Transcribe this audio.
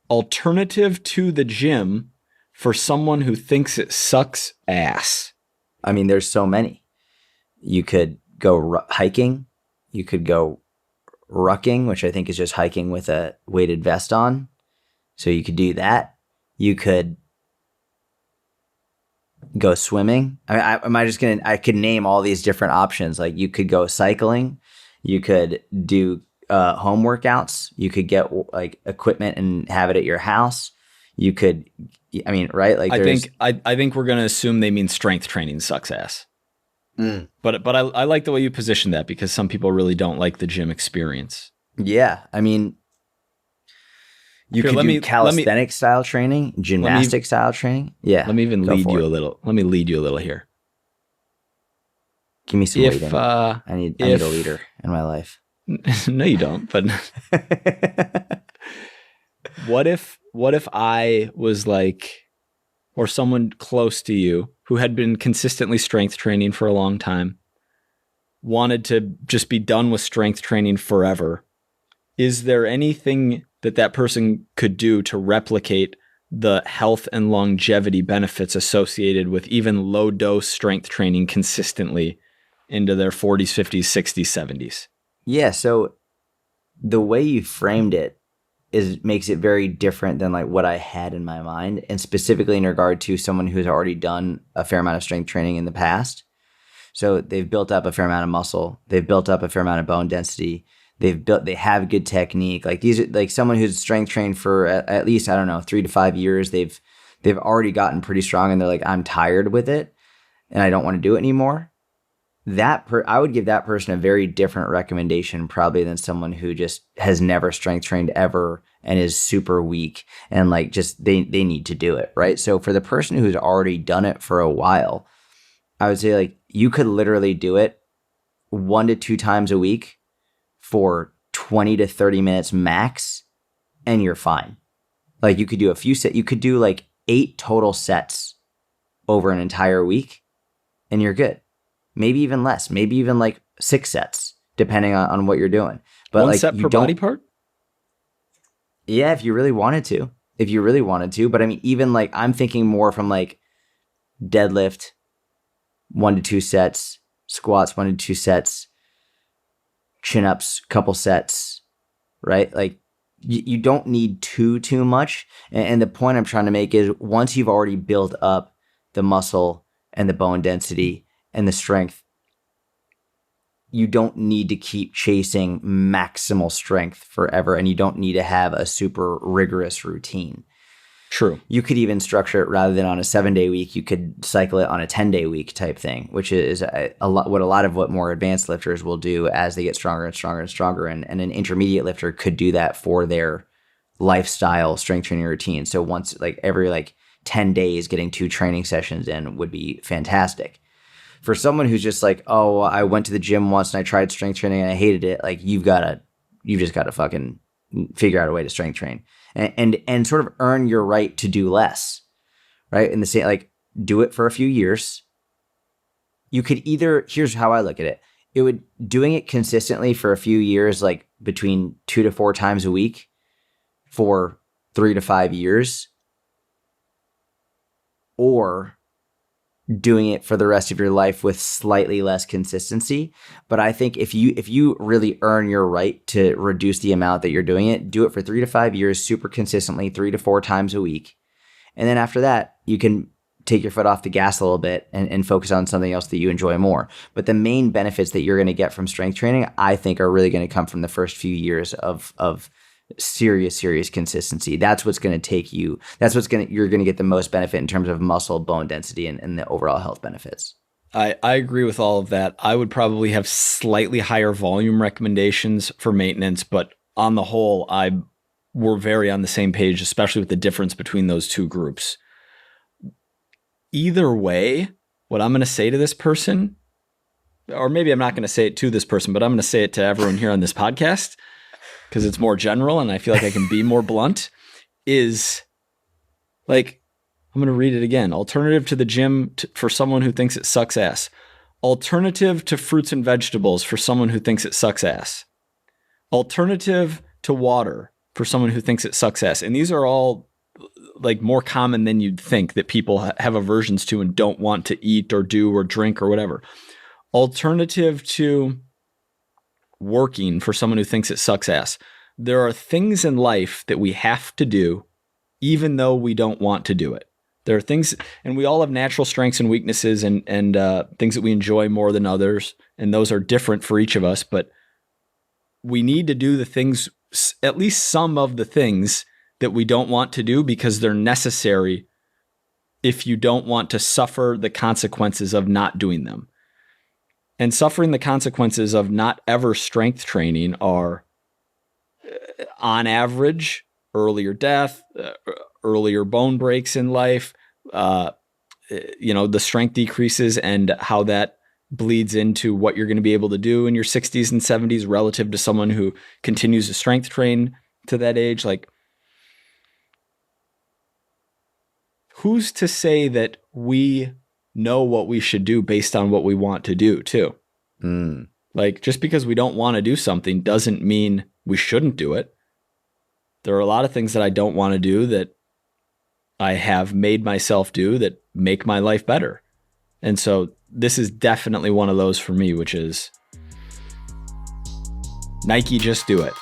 Alternative to the gym for someone who thinks it sucks ass. I mean, there's so many. You could go hiking. You could go rucking, which I think is just hiking with a weighted vest on. So you could do that. You could go swimming. I could name all these different options. Like you could go cycling. You could do home workouts. You could get like equipment and have it at your house. You could, I mean, right? Like I think we're going to assume they mean strength training sucks ass. But I like the way you position that because some people really don't like the gym experience. Yeah. I mean, you could do calisthenic style training, gymnastic style training. Yeah. Let me even lead you a little. Let me lead you a little here. Give me some leading. I need a leader in my life. No, you don't. But what if I was like, or someone close to you who had been consistently strength training for a long time, wanted to just be done with strength training forever? Is there anything that person could do to replicate the health and longevity benefits associated with even low dose strength training consistently into their 40s, 50s, 60s, 70s? Yeah. So the way you framed it makes it very different than like what I had in my mind, and specifically in regard to someone who's already done a fair amount of strength training in the past. So they've built up a fair amount of muscle. They've built up a fair amount of bone density. They have good technique. Like these are like someone who's strength trained for at least, I don't know, 3 to 5 years. They've already gotten pretty strong and they're like, I'm tired with it and I don't want to do it anymore. I would give that person a very different recommendation probably than someone who just has never strength trained ever and is super weak and like just they need to do it, right? So for the person who's already done it for a while, I would say like you could literally do it 1 to 2 times a week for 20 to 30 minutes max and you're fine. Like you could do you could do like 8 total sets over an entire week and you're good. Maybe even less, maybe even like 6 sets, depending on what you're doing. But 1 like set per body part? Yeah, if you really wanted to. But I mean, even like I'm thinking more from like deadlift, 1 to 2 sets, squats, 1 to 2 sets, chin-ups, couple sets, right? Like you don't need too much. And the point I'm trying to make is once you've already built up the muscle and the bone density and the strength, you don't need to keep chasing maximal strength forever, and you don't need to have a super rigorous routine. True. You could even structure it rather than on a 7-day week, you could cycle it on a 10-day week type thing, which is a lot of what more advanced lifters will do as they get stronger and stronger and stronger. And an intermediate lifter could do that for their lifestyle strength training routine. So once like every like 10 days, getting 2 training sessions in would be fantastic. For someone who's just like, oh, I went to the gym once and I tried strength training and I hated it, like you've just got to fucking figure out a way to strength train and sort of earn your right to do less, right? In the same, like do it for a few years. You could here's how I look at it. Doing it consistently for a few years, like between 2 to 4 times a week for 3 to 5 years, or doing it for the rest of your life with slightly less consistency. But I think if you really earn your right to reduce the amount that you're doing it, do it for 3 to 5 years, super consistently, 3 to 4 times a week. And then after that, you can take your foot off the gas a little bit and focus on something else that you enjoy more. But the main benefits that you're going to get from strength training, I think, are really going to come from the first few years of serious consistency. That's what's going to take you. You're going to get the most benefit in terms of muscle, bone density, and the overall health benefits. I agree with all of that. I would probably have slightly higher volume recommendations for maintenance, but on the whole, we're very on the same page, especially with the difference between those two groups. Either way, what I'm going to say to this person, or maybe I'm not going to say it to this person, but I'm going to say it to everyone here on this podcast, because it's more general and I feel like I can be more blunt, is like, I'm going to read it again. Alternative to the gym for someone who thinks it sucks ass. Alternative to fruits and vegetables for someone who thinks it sucks ass. Alternative to water for someone who thinks it sucks ass. And these are all like more common than you'd think that people have aversions to and don't want to eat or do or drink or whatever. Alternative to working for someone who thinks it sucks ass. There are things in life that we have to do even though we don't want to do it. There are things, and we all have natural strengths and weaknesses and things that we enjoy more than others. And those are different for each of us, but we need to do the things, at least some of the things that we don't want to do because they're necessary if you don't want to suffer the consequences of not doing them. And suffering the consequences of not ever strength training are, on average, earlier death, earlier bone breaks in life, the strength decreases and how that bleeds into what you're going to be able to do in your 60s and 70s relative to someone who continues to strength train to that age. Like, who's to say that we know what we should do based on what we want to do too? Like, just because we don't want to do something doesn't mean we shouldn't do it. There are a lot of things that I don't want to do that I have made myself do that make my life better. And so this is definitely one of those for me, which is Nike, just do it.